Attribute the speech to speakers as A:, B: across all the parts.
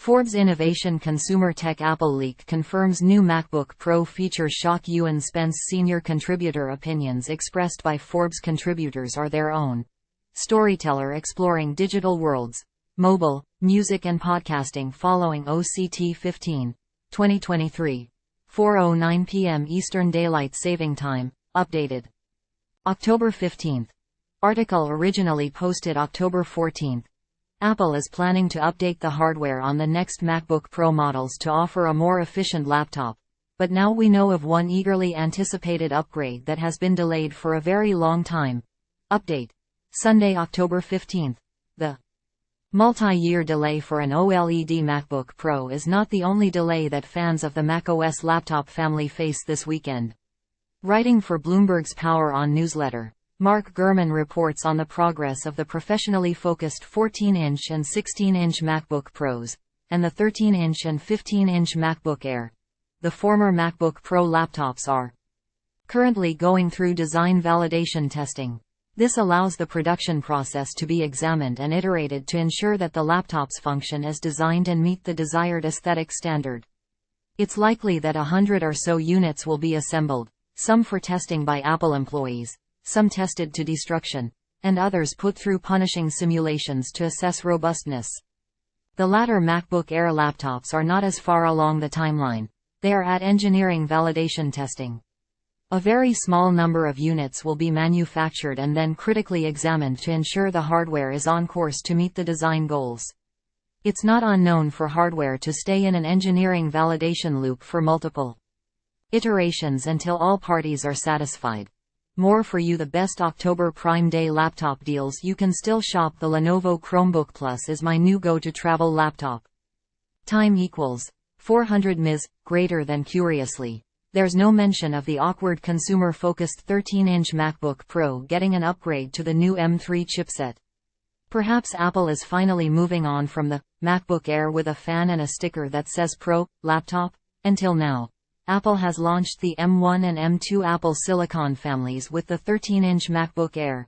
A: Forbes Innovation Consumer TechApple leak confirms new MacBook Pro features ShockEwan SpenceSenior contributor opinions expressed by Forbes contributors are their own. Storyteller exploring digital worlds. Mobile, music and podcasting following OCT 15, 2023. 4:09 p.m. Eastern Daylight Saving Time, updated. October 15. Article originally posted October 14. Apple is planning to update the hardware on the next MacBook Pro models to offer a more efficient laptop, but now we know of one eagerly anticipated upgrade that has been delayed for a very long time. Update. Sunday, October 15. The multi-year delay for an OLED MacBook Pro is not the only delay that fans of the macOS laptop family face this weekend. Writing for Bloomberg's Power On newsletter, Mark Gurman reports on the progress of the professionally focused 14-inch and 16-inch MacBook Pros, and the 13-inch and 15-inch MacBook Air. The former MacBook Pro laptops are currently going through design validation testing. This allows the production process to be examined and iterated to ensure that the laptops function as designed and meet the desired aesthetic standard. It's likely that 100 or so units will be assembled, some for testing by Apple employees, some tested to destruction, and others put through punishing simulations to assess robustness. The latter MacBook Air laptops are not as far along the timeline. They are at engineering validation testing. A very small number of units will be manufactured and then critically examined to ensure the hardware is on course to meet the design goals. It's not unknown for hardware to stay in an engineering validation loop for multiple iterations until all parties are satisfied. More for you. The best October Prime Day laptop deals. You can still shop. The Lenovo Chromebook Plus is my new go-to travel laptop. Time equals 400 ms, greater than curiously. There's no mention of the awkward consumer-focused 13-inch MacBook Pro getting an upgrade to the new M3 chipset. Perhaps Apple is finally moving on from the MacBook Air with a fan and a sticker that says Pro laptop. Until now, Apple has launched the M1 and M2 Apple Silicon families with the 13-inch MacBook Air,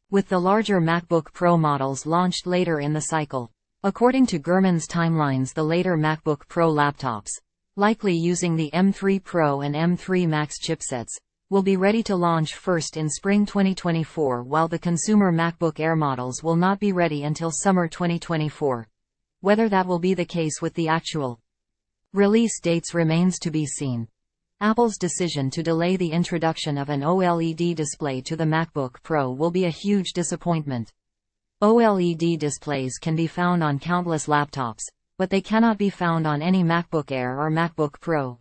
A: with the larger MacBook Pro models launched later in the cycle. According to Gurman's timelines, the later MacBook Pro laptops, likely using the M3 Pro and M3 Max chipsets, will be ready to launch first in spring 2024, while the consumer MacBook Air models will not be ready until summer 2024. Whether that will be the case with the actual release dates remains to be seen. Apple's decision to delay the introduction of an OLED display to the MacBook Pro will be a huge disappointment. OLED displays can be found on countless laptops, but they cannot be found on any MacBook Air or MacBook Pro.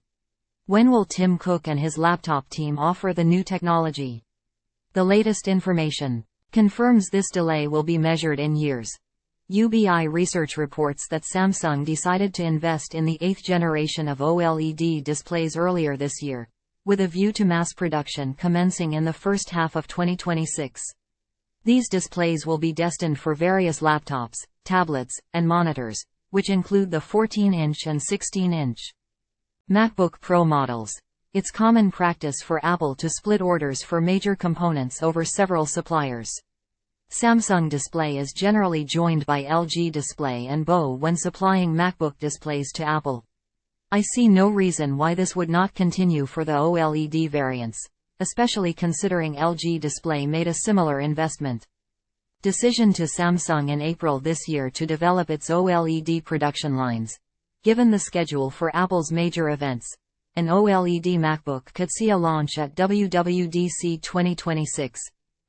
A: When will Tim Cook and his laptop team offer the new technology? The latest information confirms this delay will be measured in years. UBI Research reports that Samsung decided to invest in the 8th generation of OLED displays earlier this year, with a view to mass production commencing in the first half of 2026. These displays will be destined for various laptops, tablets, and monitors, which include the 14-inch and 16-inch MacBook Pro models. It's common practice for Apple to split orders for major components over several suppliers. Samsung Display is generally joined by LG Display and BO when supplying MacBook displays to Apple. I see no reason why this would not continue for the OLED variants, especially considering LG Display made a similar investment decision to Samsung in April this year to develop its OLED production lines. Given the schedule for Apple's major events, an OLED MacBook could see a launch at WWDC 2026.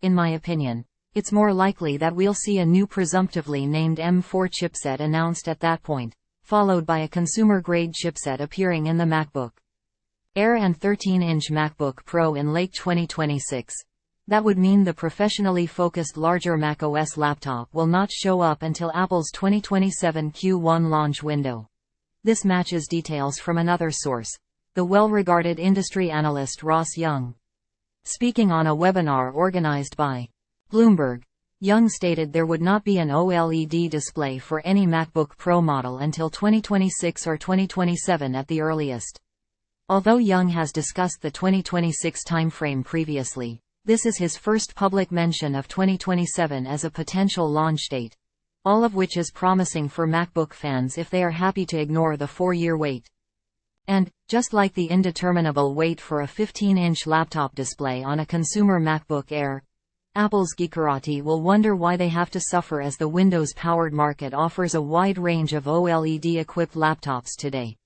A: In my opinion, it's more likely that we'll see a new presumptively named M4 chipset announced at that point, followed by a consumer-grade chipset appearing in the MacBook Air and 13-inch MacBook Pro in late 2026. That would mean the professionally focused larger macOS laptop will not show up until Apple's 2027 Q1 launch window. This matches details from another source, the well-regarded industry analyst Ross Young. Speaking on a webinar organized by Bloomberg, Young stated there would not be an OLED display for any MacBook Pro model until 2026 or 2027 at the earliest. Although Young has discussed the 2026 timeframe previously, this is his first public mention of 2027 as a potential launch date. all of which is promising for MacBook fans if they are happy to ignore the 4-year wait. And, just like the indeterminable wait for a 15-inch laptop display on a consumer MacBook Air, Apple's geekerati will wonder why they have to suffer as the Windows-powered market offers a wide range of OLED-equipped laptops today.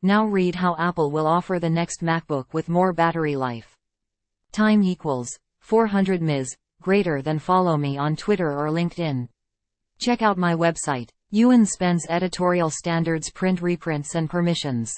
A: Now read how Apple will offer the next MacBook with more battery life. Time equals 400 ms, greater than follow me on Twitter or LinkedIn. Check out my website, Ewan Spence Editorial Standards Print Reprints and Permissions.